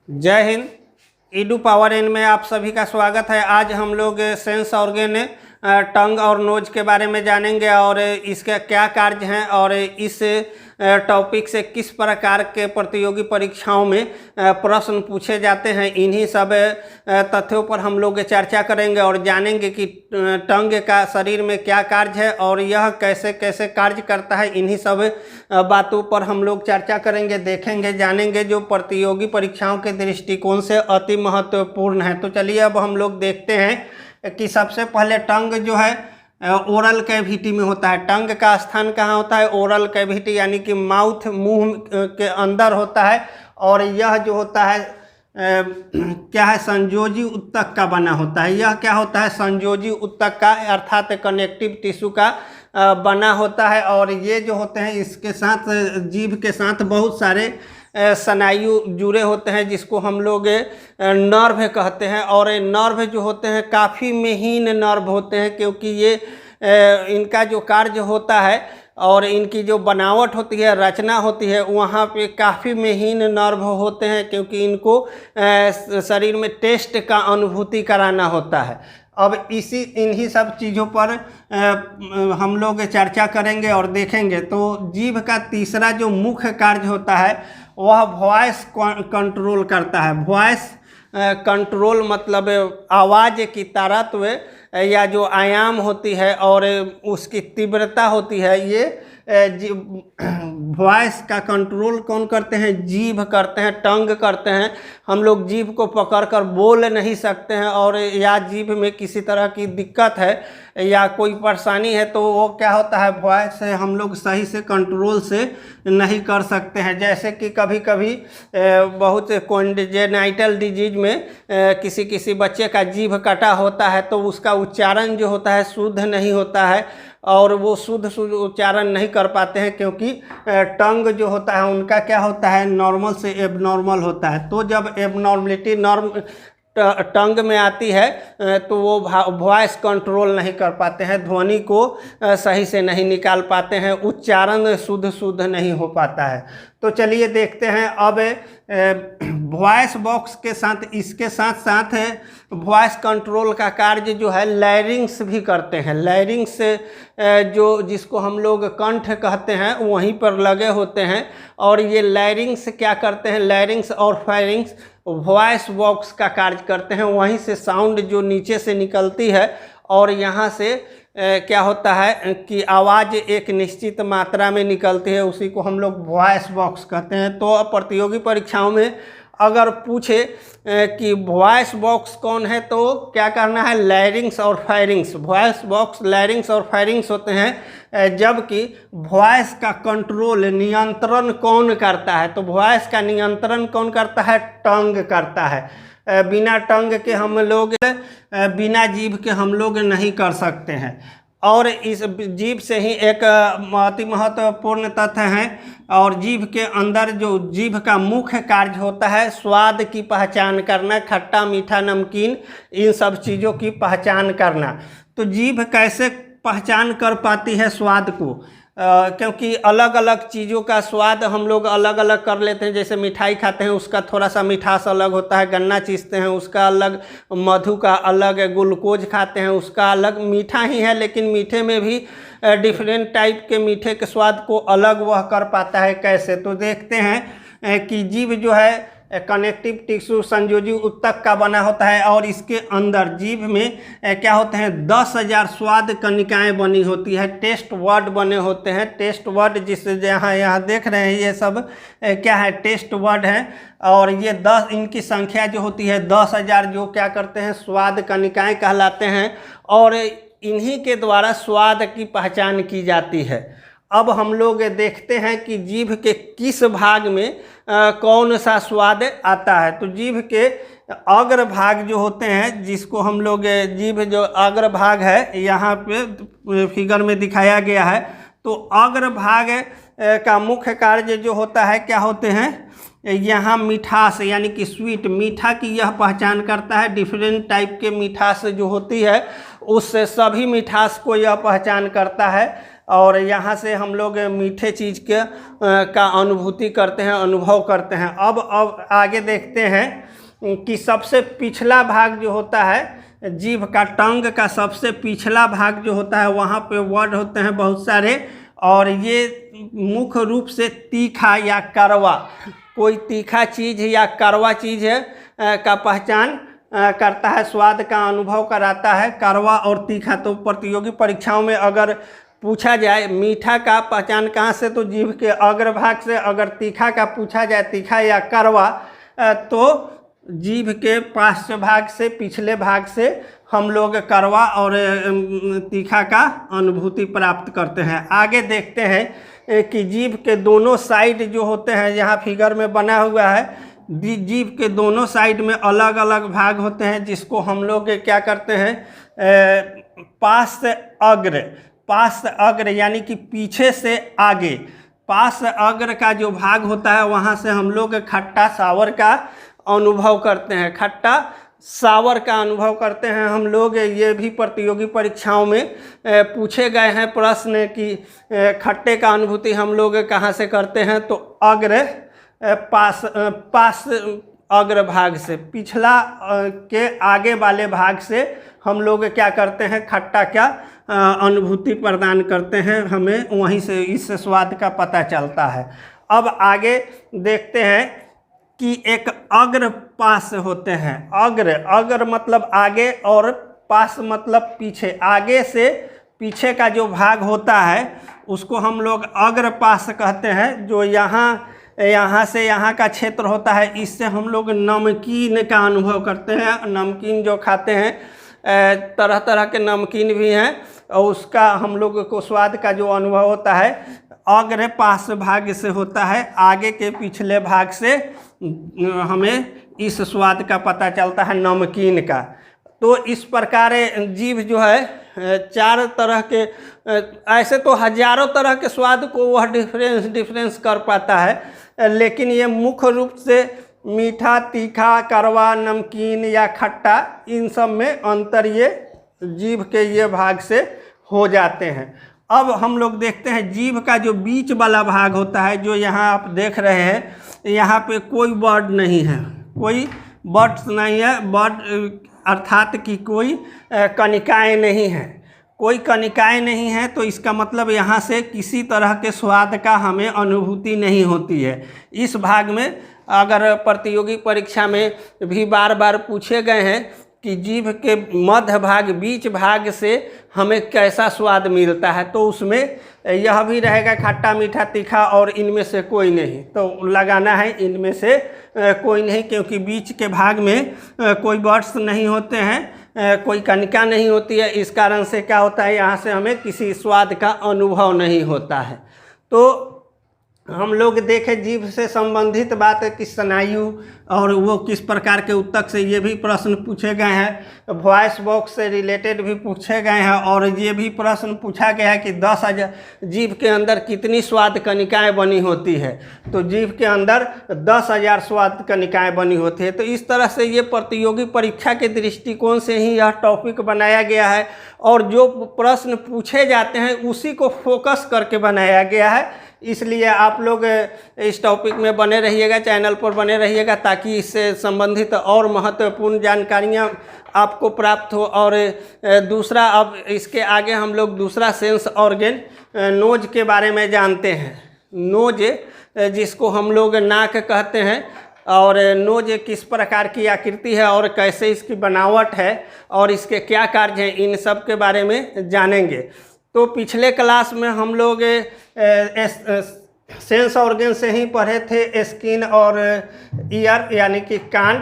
जय Hind. Edu power in में आप सभी का स्वागत है। आज हम लोग सेंस ऑर्गन टंग और नोज के बारे में जानेंगे और इसके क्या कार्य हैं और इस टॉपिक से किस प्रकार के प्रतियोगी परीक्षाओं में प्रश्न पूछे जाते हैं, इन्हीं सब तथ्यों पर हम लोग चर्चा करेंगे और जानेंगे कि टंग का शरीर में क्या कार्य है और यह कैसे कैसे कार्य करता है। इन्हीं सब बातों पर हम लोग चर्चा करेंगे, देखेंगे, जानेंगे, जो प्रतियोगी परीक्षाओं के दृष्टिकोण से अति महत्वपूर्ण है। तो चलिए अब हम लोग देखते हैं कि सबसे पहले टंग जो है ओरल कैविटी में होता है। टंग का स्थान कहाँ होता है? ओरल कैविटी, यानी कि माउथ, मुंह के अंदर होता है। और यह जो होता है क्या है? संयोजी उत्तक का बना होता है। यह क्या होता है? संयोजी उत्तक का, अर्थात कनेक्टिव टिश्यू का बना होता है। और ये जो होते हैं इसके साथ, जीभ के साथ बहुत सारे स्नायु जुड़े होते हैं, जिसको हम लोग नर्व कहते हैं। और नर्व जो होते हैं काफ़ी महीन नर्व होते हैं, क्योंकि ये इनका जो कार्य होता है और इनकी जो बनावट होती है, रचना होती है, वहाँ पे काफ़ी महीन नर्व होते हैं, क्योंकि इनको शरीर में टेस्ट का अनुभूति कराना होता है। अब इन्हीं सब चीज़ों पर हम लोग चर्चा करेंगे और देखेंगे। तो जीभ का तीसरा जो मुख्य कार्य होता है वह वॉइस कंट्रोल करता है। वॉइस कंट्रोल मतलब आवाज़ की तारतम्य या जो आयाम होती है और उसकी तीव्रता होती है, ये वॉइस का कंट्रोल कौन करते हैं? जीभ करते हैं, टंग करते हैं। हम लोग जीभ को पकड़कर बोल नहीं सकते हैं, और या जीभ में किसी तरह की दिक्कत है या कोई परेशानी है तो वो क्या होता है? वॉइस हम लोग सही से कंट्रोल से नहीं कर सकते हैं। जैसे कि कभी कभी बहुत कॉन्जेनाइटल डिजीज में किसी बच्चे का जीभ कटा होता है, तो उसका उच्चारण जो होता है शुद्ध नहीं होता है, और वो शुद्ध उच्चारण नहीं कर पाते हैं, क्योंकि टंग जो होता है उनका क्या होता है? नॉर्मल से एबनॉर्मल होता है। तो जब एबनॉर्मलिटी टंग में आती है तो वो वॉइस कंट्रोल नहीं कर पाते हैं, ध्वनि को सही से नहीं निकाल पाते हैं, उच्चारण शुद्ध नहीं हो पाता है। तो चलिए देखते हैं अब वॉइस बॉक्स के साथ, इसके साथ साथ वॉइस कंट्रोल का कार्य जो है लैरिंग्स भी करते हैं। लैरिंग्स जो जिसको हम लोग कंठ कहते हैं वहीं पर लगे होते हैं, और ये लैरिंग्स क्या करते हैं? लैरिंग्स और फेरिंग्स वॉइस बॉक्स का कार्य करते हैं। वहीं से साउंड जो नीचे से निकलती है और यहाँ से क्या होता है कि आवाज़ एक निश्चित मात्रा में निकलती है, उसी को हम लोग वॉइस बॉक्स कहते हैं। तो प्रतियोगी परीक्षाओं में अगर पूछे कि वॉइस बॉक्स कौन है, तो क्या करना है? लैरिंग्स और फेरिंग्स। वॉइस बॉक्स, लैरिंग्स और फेरिंग्स होते हैं। जबकि वॉइस का कंट्रोल, नियंत्रण कौन करता है? तो वॉइस का नियंत्रण कौन करता है? टंग करता है। बिना टंग के हम लोग, बिना जीभ के हम लोग नहीं कर सकते हैं। और इस जीभ से ही एक अति महत्वपूर्ण तथ्य है, और जीभ के अंदर जो जीभ का मुख्य कार्य होता है स्वाद की पहचान करना, खट्टा, मीठा, नमकीन, इन सब चीज़ों की पहचान करना। तो जीभ कैसे पहचान कर पाती है स्वाद को? क्योंकि अलग अलग चीज़ों का स्वाद हम लोग अलग अलग कर लेते हैं। जैसे मिठाई खाते हैं उसका थोड़ा सा मिठास अलग होता है, गन्ना चीसते हैं उसका अलग, मधु का अलग, ग्लूकोज खाते हैं उसका अलग। मीठा ही है लेकिन मीठे में भी डिफरेंट टाइप के मीठे के स्वाद को अलग वह कर पाता है। कैसे? तो देखते हैं कि जीभ जो है कनेक्टिव टिश्यू, संयोजी उत्तक का बना होता है, और इसके अंदर जीभ में क्या होते हैं? 10,000 स्वाद कणिकाएं बनी होती है, टेस्ट वर्ड बने होते हैं। टेस्ट वर्ड जिस यहाँ देख रहे हैं ये सब क्या है? टेस्ट वर्ड है। और ये 10, इनकी संख्या जो होती है 10,000, जो क्या करते हैं? स्वाद कणिकाएं कहलाते हैं, और इन्हीं के द्वारा स्वाद की पहचान की जाती है। अब हम लोग देखते हैं कि जीभ के किस भाग में कौन सा स्वाद आता है। तो जीभ के अग्र भाग जो होते हैं, जिसको हम लोग जीभ जो अग्र भाग है यहाँ पे फिगर में दिखाया गया है, तो अग्र भाग का मुख्य कार्य जो होता है क्या होते हैं? यहाँ मिठास यानी कि स्वीट, मीठा की यह पहचान करता है। डिफरेंट टाइप के मिठास जो होती है उससे सभी मिठास को यह पहचान करता है। और यहाँ से हम लोग मीठे चीज़ के का अनुभूति करते हैं, अनुभव करते हैं। अब आगे देखते हैं कि सबसे पिछला भाग जो होता है जीभ का, टंग का सबसे पिछला भाग जो होता है, वहाँ पे वर्ड होते हैं बहुत सारे, और ये मुख्य रूप से तीखा या कड़वा, कोई तीखा चीज़ या कड़वा चीज़ का पहचान करता है, स्वाद का अनुभव कराता है, कड़वा और तीखा। तो प्रतियोगी परीक्षाओं में अगर पूछा जाए मीठा का पहचान कहाँ से, तो जीभ के अग्रभाग से। अगर तीखा का पूछा जाए, तीखा या कड़वा, तो जीभ के पार्श्व भाग से, पिछले भाग से हम लोग कड़वा और तीखा का अनुभूति प्राप्त करते हैं। आगे देखते हैं कि जीभ के दोनों साइड जो होते हैं, यहाँ फिगर में बना हुआ है, जीभ के दोनों साइड में अलग अलग भाग होते हैं, जिसको हम लोग क्या करते हैं, पार्श्व अग्र यानी कि पीछे से आगे। पार्श्व अग्र का जो भाग होता है, वहाँ से हम लोग खट्टा सावर का अनुभव करते हैं, खट्टा सावर का अनुभव करते हैं हम लोग। ये भी प्रतियोगी परीक्षाओं में पूछे गए हैं प्रश्न कि खट्टे का अनुभूति हम लोग कहाँ से करते हैं, तो अग्र पास अग्र भाग से, पिछला के आगे वाले भाग से हम लोग क्या करते हैं, खट्टा का अनुभूति प्रदान करते हैं, हमें वहीं से इस स्वाद का पता चलता है। अब आगे देखते हैं कि एक अग्र पास होते हैं। अग्र मतलब आगे और पास मतलब पीछे। आगे से पीछे का जो भाग होता है उसको हम लोग अग्र पास कहते हैं। जो यहाँ से यहाँ का क्षेत्र होता है, इससे हम लोग नमकीन का अनुभव करते हैं। नमकीन जो खाते हैं, तरह तरह के नमकीन भी हैं, और उसका हम लोग को स्वाद का जो अनुभव होता है अग्र पास भाग से होता है। आगे के पिछले भाग से हमें इस स्वाद का पता चलता है, नमकीन का। तो इस प्रकार जीभ जो है चार तरह के, ऐसे तो हजारों तरह के स्वाद को वह डिफरेंस कर पाता है, लेकिन ये मुख्य रूप से मीठा, तीखा, कड़वा, नमकीन या खट्टा, इन सब में अंतर ये जीभ के ये भाग से हो जाते हैं। अब हम लोग देखते हैं जीभ का जो बीच वाला भाग होता है, जो यहाँ आप देख रहे हैं, यहाँ पे कोई वर्ड नहीं है, कोई बर्ड्स नहीं है, बर्ड अर्थात कि कोई कणिकाएँ नहीं हैं, कोई कणिकाएँ नहीं हैं। तो इसका मतलब यहाँ से किसी तरह के स्वाद का हमें अनुभूति नहीं होती है। इस भाग में अगर प्रतियोगी परीक्षा में भी बार बार पूछे गए हैं कि जीभ के मध्य भाग, बीच भाग से हमें कैसा स्वाद मिलता है, तो उसमें यह भी रहेगा खट्टा, मीठा, तीखा और इनमें से कोई नहीं। तो लगाना है इनमें से कोई नहीं, क्योंकि बीच के भाग में कोई बर्ड्स नहीं होते हैं, कोई कणिका नहीं होती है। इस कारण से क्या होता है, यहाँ से हमें किसी स्वाद का अनुभव नहीं होता है। तो हम लोग देखें जीभ से संबंधित बात है कि स्नायु और वो किस प्रकार के उत्तक से, ये भी प्रश्न पूछे गए हैं। वॉइस बॉक्स से रिलेटेड भी पूछे गए हैं, और ये भी प्रश्न पूछा गया है कि 10,000 जीभ के अंदर कितनी स्वाद कणिकाएँ बनी होती है। तो जीभ के अंदर 10,000 स्वाद कणिकाएँ बनी होती है। तो इस तरह से ये प्रतियोगी परीक्षा के दृष्टिकोण से ही यह टॉपिक बनाया गया है, और जो प्रश्न पूछे जाते हैं उसी को फोकस करके बनाया गया है। इसलिए आप लोग इस टॉपिक में बने रहिएगा, चैनल पर बने रहिएगा, ताकि इससे संबंधित और महत्वपूर्ण जानकारियाँ आपको प्राप्त हो। और दूसरा, अब इसके आगे हम लोग दूसरा सेंस ऑर्गन नोज के बारे में जानते हैं। नोज, जिसको हम लोग नाक कहते हैं, और नोज किस प्रकार की आकृति है और कैसे इसकी बनावट है और इसके क्या कार्य हैं, इन सब के बारे में जानेंगे। तो पिछले क्लास में हम लोग सेंस ऑर्गन से ही पढ़े थे, स्किन और ईयर यानी कि कान,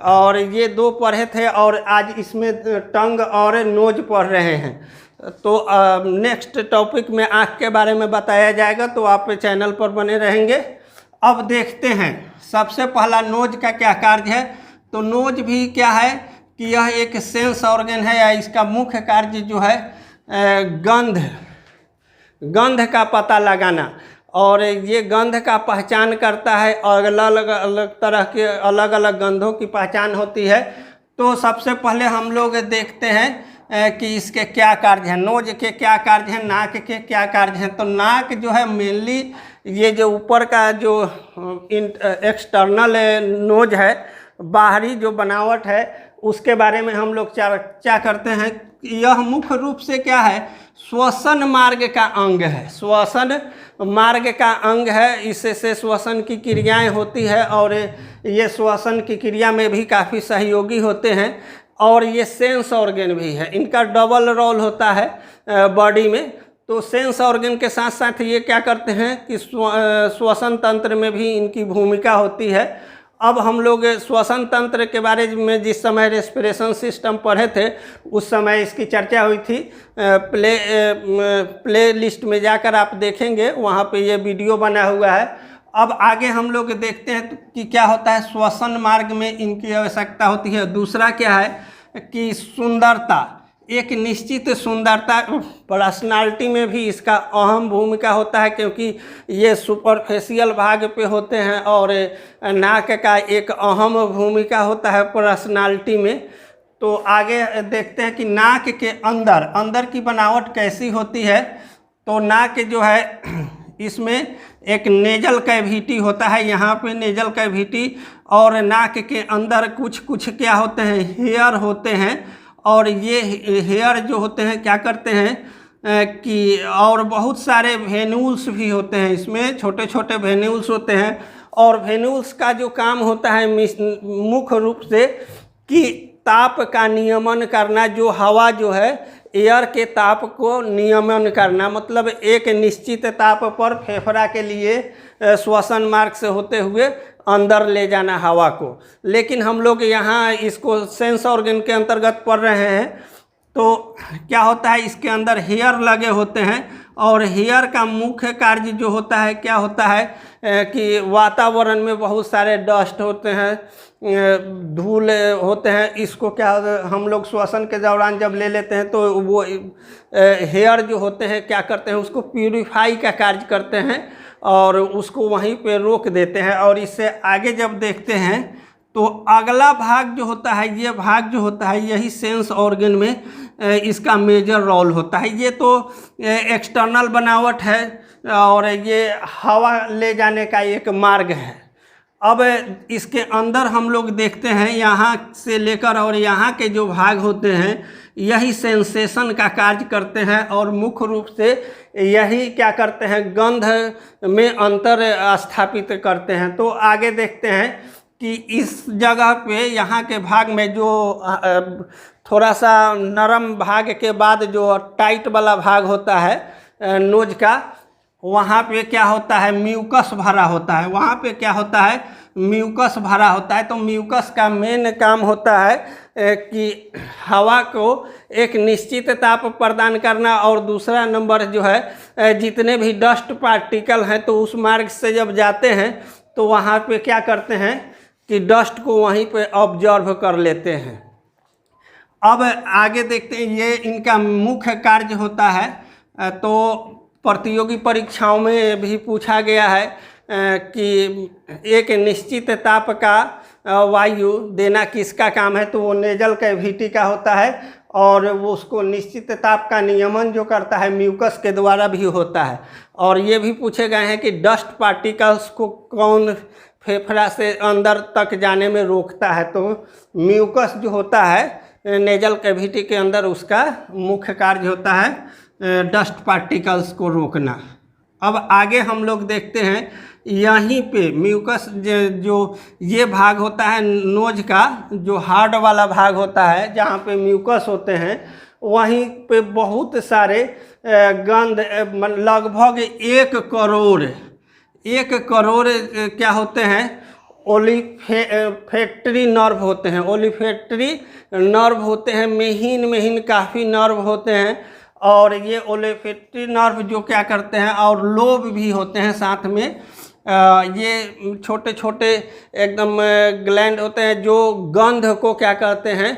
और ये दो पढ़े थे, और आज इसमें टंग और नोज पढ़ रहे हैं। तो नेक्स्ट टॉपिक में आँख के बारे में बताया जाएगा, तो आप चैनल पर बने रहेंगे। अब देखते हैं सबसे पहला नोज का क्या कार्य है। तो नोज भी क्या है कि यह एक सेंस ऑर्गन है, या इसका मुख्य कार्य जो है गंध का पता लगाना, और ये गंध का पहचान करता है, और अलग अलग तरह के अलग अलग गंधों की पहचान होती है। तो सबसे पहले हम लोग देखते हैं कि इसके क्या कार्य हैं, नोज के क्या कार्य हैं, नाक के क्या कार्य हैं। तो नाक जो है मेनली ये जो ऊपर का जो एक्सटर्नल नोज है, बाहरी जो बनावट है, उसके बारे में हम लोग चर्चा करते हैं। यह मुख्य रूप से क्या है, श्वसन मार्ग का अंग है, श्वसन मार्ग का अंग है। इससे श्वसन की क्रियाएं होती है और ये श्वसन की क्रिया में भी काफ़ी सहयोगी होते हैं। और ये सेंस ऑर्गन भी है, इनका डबल रोल होता है बॉडी में। तो सेंस ऑर्गन के साथ साथ ये क्या करते हैं कि श्वसन तंत्र में भी इनकी भूमिका होती है। अब हम लोग श्वसन तंत्र के बारे में जिस समय रेस्पिरेशन सिस्टम पढ़े थे उस समय इसकी चर्चा हुई थी। प्ले लिस्ट में जाकर आप देखेंगे, वहाँ पे ये वीडियो बना हुआ है। अब आगे हम लोग देखते हैं कि क्या होता है, श्वसन मार्ग में इनकी आवश्यकता होती है। दूसरा क्या है कि सुंदरता, एक निश्चित सुंदरता, पर्सनालिटी में भी इसका अहम भूमिका होता है, क्योंकि ये सुपरफेशियल भाग पे होते हैं और नाक का एक अहम भूमिका होता है पर्सनालिटी में। तो आगे देखते हैं कि नाक के अंदर की बनावट कैसी होती है। तो नाक जो है इसमें एक नेजल कैविटी होता है, यहाँ पे नेजल कैविटी, और नाक के अंदर कुछ क्या होते हैं, हेयर होते हैं। और ये हेयर जो होते हैं क्या करते हैं कि और बहुत सारे वेन्यूल्स भी होते हैं, इसमें छोटे छोटे वेन्यूल्स होते हैं। और वेन्यूल्स का जो काम होता है मुख्य रूप से कि ताप का नियमन करना, जो हवा जो है एयर के ताप को नियमन करना, मतलब एक निश्चित ताप पर फेफड़ा के लिए श्वसन मार्ग से होते हुए अंदर ले जाना हवा को। लेकिन हम लोग यहाँ इसको सेंस ऑर्गन के अंतर्गत पढ़ रहे हैं। तो क्या होता है, इसके अंदर हेयर लगे होते हैं और हेयर का मुख्य कार्य जो होता है क्या होता है कि वातावरण में बहुत सारे डस्ट होते हैं, धूल होते हैं, इसको क्या हम लोग श्वसन के दौरान जब ले लेते हैं तो वो हेयर जो होते हैं क्या करते हैं, उसको प्यूरिफाई का कार्य करते हैं और उसको वहीं पे रोक देते हैं। और इससे आगे जब देखते हैं तो अगला भाग जो होता है, ये भाग जो होता है यही सेंस ऑर्गन में इसका मेजर रोल होता है। ये तो एक्सटर्नल बनावट है और ये हवा ले जाने का एक मार्ग है। अब इसके अंदर हम लोग देखते हैं, यहाँ से लेकर और यहाँ के जो भाग होते हैं यही सेंसेशन का कार्य करते हैं और मुख्य रूप से यही क्या करते हैं, गंध में अंतर स्थापित करते हैं। तो आगे देखते हैं कि इस जगह पे यहाँ के भाग में जो थोड़ा सा नरम भाग के बाद जो टाइट वाला भाग होता है नोज का, वहाँ पे क्या होता है, म्यूकस भरा होता है। वहाँ पे क्या होता है, म्यूकस भरा होता है। तो म्यूकस का मेन काम होता है कि हवा को एक निश्चित ताप प्रदान करना, और दूसरा नंबर जो है जितने भी डस्ट पार्टिकल हैं तो उस मार्ग से जब जाते हैं तो वहाँ पे क्या करते हैं कि डस्ट को वहीं पे ऑब्जर्व कर लेते हैं। अब आगे देखते हैं, ये इनका मुख्य कार्य होता है। तो प्रतियोगी परीक्षाओं में भी पूछा गया है कि एक निश्चित ताप का वायु देना किसका काम है, तो वो नेजल कैविटी का होता है और वो उसको निश्चित ताप का नियमन जो करता है म्यूकस के द्वारा भी होता है। और ये भी पूछे गए हैं कि डस्ट पार्टिकल्स को कौन फेफड़ा से अंदर तक जाने में रोकता है, तो म्यूकस जो होता है नेजल कैविटी के अंदर उसका मुख्य कार्य होता है डस्ट पार्टिकल्स को रोकना। अब आगे हम लोग देखते हैं, यहीं पे म्यूकस जो ये भाग होता है नोज का, जो हार्ड वाला भाग होता है जहाँ पे म्यूकस होते हैं, वहीं पे बहुत सारे गंध, लगभग 1 करोड़ क्या होते हैं, ओलिफैक्टरी नर्व होते हैं। ओलिफैक्टरी नर्व होते हैं, महीन काफ़ी नर्व होते हैं। और ये ओलिफैक्टरी नर्व जो क्या करते हैं, और लोब भी होते हैं साथ में। ये छोटे छोटे एकदम ग्लैंड होते हैं जो गंध को क्या करते हैं,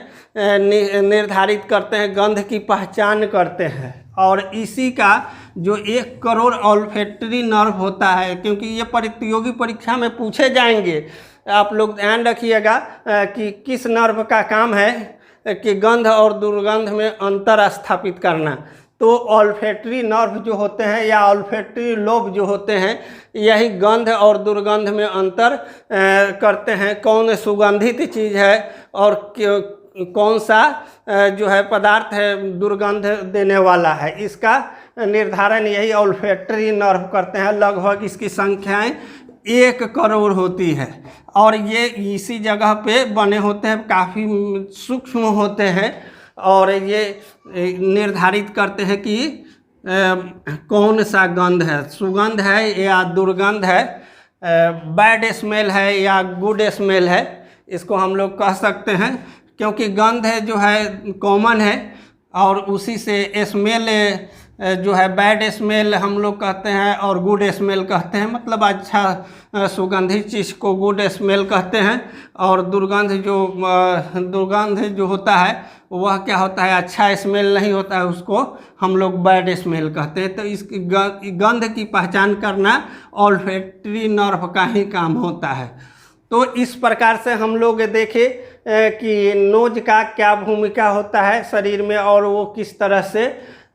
निर्धारित करते हैं, गंध की पहचान करते हैं। और इसी का जो 1 करोड़ ओल्फैक्टरी नर्व होता है, क्योंकि ये प्रतियोगी परीक्षा में पूछे जाएंगे, आप लोग ध्यान रखिएगा कि किस नर्व का काम है कि गंध और दुर्गंध में अंतर स्थापित करना। तो ऑल्फैक्टरी नर्व जो होते हैं या ऑल्फैक्टरी लोब जो होते हैं, यही गंध और दुर्गंध में अंतर करते हैं। कौन सुगंधित चीज़ है और कौन सा जो है पदार्थ है दुर्गंध देने वाला है, इसका निर्धारण यही ऑल्फैक्टरी नर्व करते हैं। लगभग इसकी संख्याएं 1 करोड़ होती है और ये इसी जगह पे बने होते हैं, काफ़ी सूक्ष्म होते हैं और ये निर्धारित करते हैं कि कौन सा गंध है, सुगंध है या दुर्गंध है, बैड स्मेल है या गुड स्मेल है, इसको हम लोग कह सकते हैं। क्योंकि गंध है जो है कॉमन है और उसी से स्मेल जो है बैड स्मेल हम लोग कहते हैं और गुड स्मेल कहते हैं, मतलब अच्छा सुगंधित चीज़ को गुड स्मेल कहते हैं और दुर्गंध जो होता है वह क्या होता है, अच्छा स्मेल नहीं होता है, उसको हम लोग बैड स्मेल कहते हैं। तो इस गंध की पहचान करना ऑल्फैक्टरी नर्व का ही काम होता है। तो इस प्रकार से हम लोग देखें कि नोज का क्या भूमिका होता है शरीर में और वो किस तरह से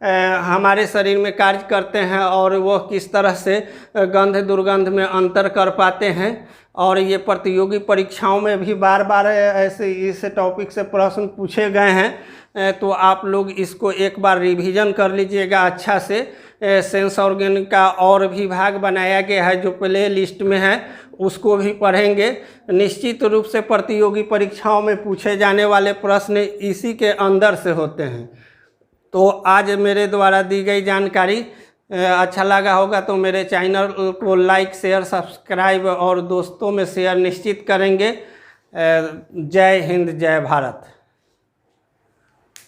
हमारे शरीर में कार्य करते हैं और वो किस तरह से गंध दुर्गंध में अंतर कर पाते हैं। और ये प्रतियोगी परीक्षाओं में भी बार बार ऐसे इस टॉपिक से प्रश्न पूछे गए हैं, तो आप लोग इसको एक बार रिवीजन कर लीजिएगा अच्छा से। सेंस ऑर्गन का और भी भाग बनाया गया है जो प्ले लिस्ट में है, उसको भी पढ़ेंगे। निश्चित रूप से प्रतियोगी परीक्षाओं में पूछे जाने वाले प्रश्न इसी के अंदर से होते हैं। तो आज मेरे द्वारा दी गई जानकारी अच्छा लगा होगा तो मेरे चैनल को लाइक शेयर सब्सक्राइब और दोस्तों में शेयर निश्चित करेंगे। जय हिंद, जय भारत।